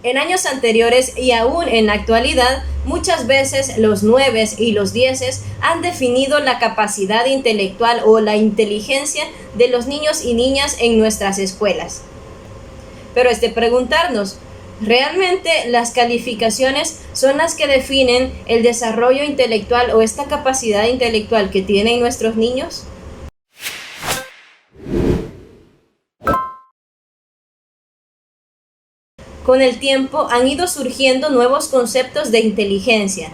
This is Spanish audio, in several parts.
En años anteriores y aún en la actualidad, muchas veces los 9 y los 10 han definido la capacidad intelectual o la inteligencia de los niños y niñas en nuestras escuelas. Pero es de preguntarnos, ¿realmente las calificaciones son las que definen el desarrollo intelectual o esta capacidad intelectual que tienen nuestros niños? Con el tiempo han ido surgiendo nuevos conceptos de inteligencia,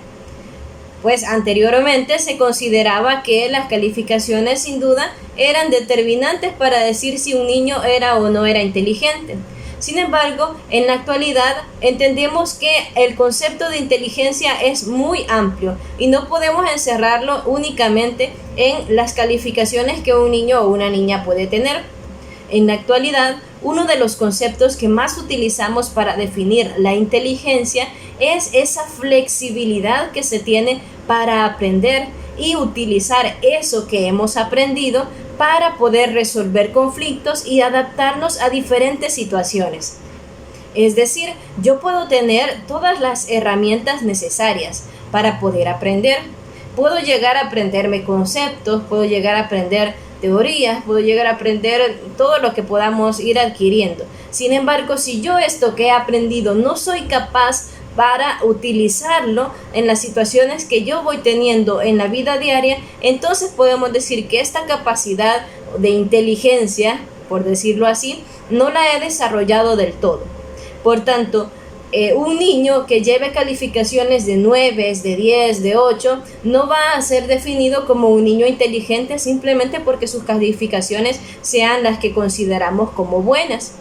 pues anteriormente se consideraba que las calificaciones sin duda eran determinantes para decir si un niño era o no era inteligente. Sin embargo, en la actualidad entendemos que el concepto de inteligencia es muy amplio y no podemos encerrarlo únicamente en las calificaciones que un niño o una niña puede tener. En la actualidad, uno de los conceptos que más utilizamos para definir la inteligencia es esa flexibilidad que se tiene para aprender y utilizar eso que hemos aprendido para poder resolver conflictos y adaptarnos a diferentes situaciones. Es decir, yo puedo tener todas las herramientas necesarias para poder aprender. Puedo llegar a aprenderme conceptos, puedo llegar a aprender teorías, puedo llegar a aprender todo lo que podamos ir adquiriendo. Sin embargo, si yo esto que he aprendido no soy capaz para utilizarlo en las situaciones que yo voy teniendo en la vida diaria, entonces podemos decir que esta capacidad de inteligencia, por decirlo así, no la he desarrollado del todo. Por tanto, un niño que lleve calificaciones de 9, de 10, de 8, no va a ser definido como un niño inteligente simplemente porque sus calificaciones sean las que consideramos como buenas.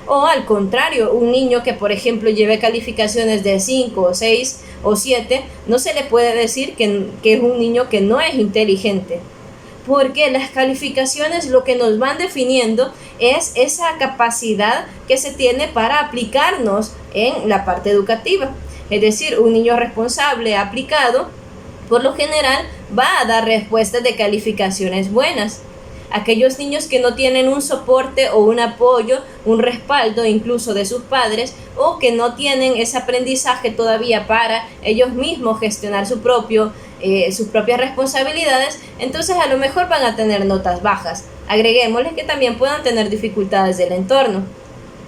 O al contrario, un niño que por ejemplo lleve calificaciones de 5 o 6 o 7, no se le puede decir que es un niño que no es inteligente. Porque las calificaciones lo que nos van definiendo es esa capacidad que se tiene para aplicarnos en la parte educativa. Es decir, un niño responsable, aplicado, por lo general va a dar respuestas de calificaciones buenas. Aquellos niños que no tienen un soporte o un apoyo, un respaldo incluso de sus padres, o que no tienen ese aprendizaje todavía para ellos mismos gestionar sus propias responsabilidades, entonces a lo mejor van a tener notas bajas. Agreguémosles que también puedan tener dificultades del entorno.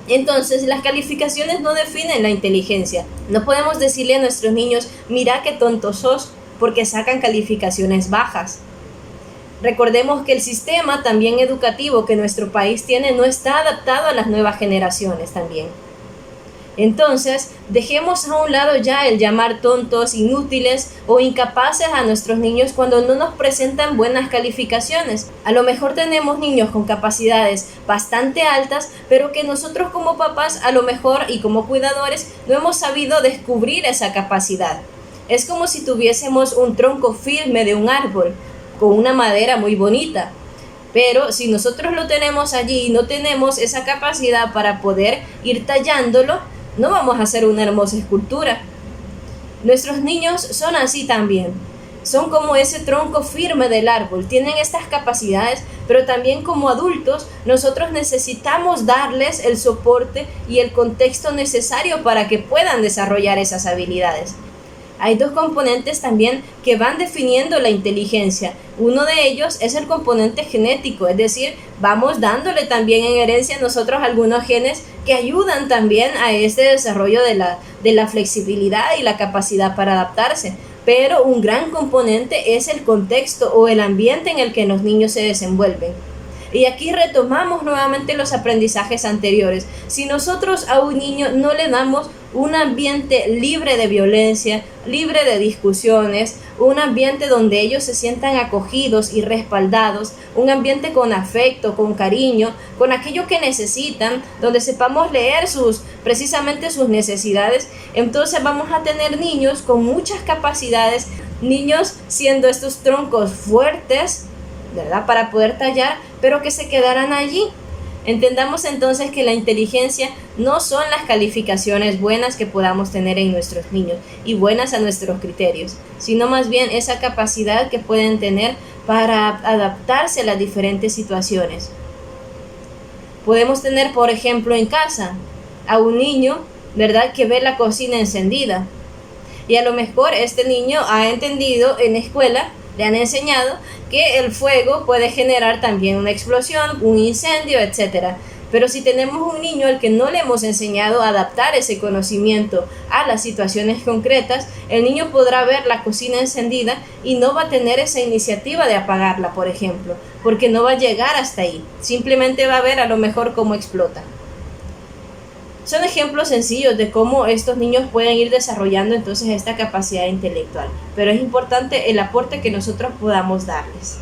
Entonces, las calificaciones no definen la inteligencia. No podemos decirle a nuestros niños, mira qué tontos sos, porque sacan calificaciones bajas. Recordemos que el sistema también educativo que nuestro país tiene no está adaptado a las nuevas generaciones también. Entonces, dejemos a un lado ya el llamar tontos, inútiles o incapaces a nuestros niños cuando no nos presentan buenas calificaciones. A lo mejor tenemos niños con capacidades bastante altas, pero que nosotros como papás a lo mejor y como cuidadores no hemos sabido descubrir esa capacidad. Es como si tuviésemos un tronco firme de un árbol, con una madera muy bonita. Pero si nosotros lo tenemos allí y no tenemos esa capacidad para poder ir tallándolo, no vamos a hacer una hermosa escultura. Nuestros niños son así también. Son como ese tronco firme del árbol, tienen estas capacidades, pero también como adultos nosotros necesitamos darles el soporte y el contexto necesario para que puedan desarrollar esas habilidades. Hay dos componentes también que van definiendo la inteligencia. Uno de ellos es el componente genético, es decir, vamos dándole también en herencia a nosotros algunos genes que ayudan también a este desarrollo de la flexibilidad y la capacidad para adaptarse. Pero un gran componente es el contexto o el ambiente en el que los niños se desenvuelven. Y aquí retomamos nuevamente los aprendizajes anteriores. Si nosotros a un niño no le damos un ambiente libre de violencia, libre de discusiones, un ambiente donde ellos se sientan acogidos y respaldados, un ambiente con afecto, con cariño, con aquello que necesitan, donde sepamos leer precisamente sus necesidades, entonces vamos a tener niños con muchas capacidades, niños siendo estos troncos fuertes, ¿verdad?, para poder tallar, pero que se quedaran allí. Entendamos entonces que la inteligencia no son las calificaciones buenas que podamos tener en nuestros niños y buenas a nuestros criterios, sino más bien esa capacidad que pueden tener para adaptarse a las diferentes situaciones. Podemos tener, por ejemplo, en casa a un niño ¿verdad? Que ve la cocina encendida. Y a lo mejor este niño ha entendido en la escuela, le han enseñado que el fuego puede generar también una explosión, un incendio, etcétera. Pero si tenemos un niño al que no le hemos enseñado a adaptar ese conocimiento a las situaciones concretas, el niño podrá ver la cocina encendida y no va a tener esa iniciativa de apagarla, por ejemplo, porque no va a llegar hasta ahí. Simplemente va a ver a lo mejor cómo explota. Son ejemplos sencillos de cómo estos niños pueden ir desarrollando entonces esta capacidad intelectual, pero es importante el aporte que nosotros podamos darles.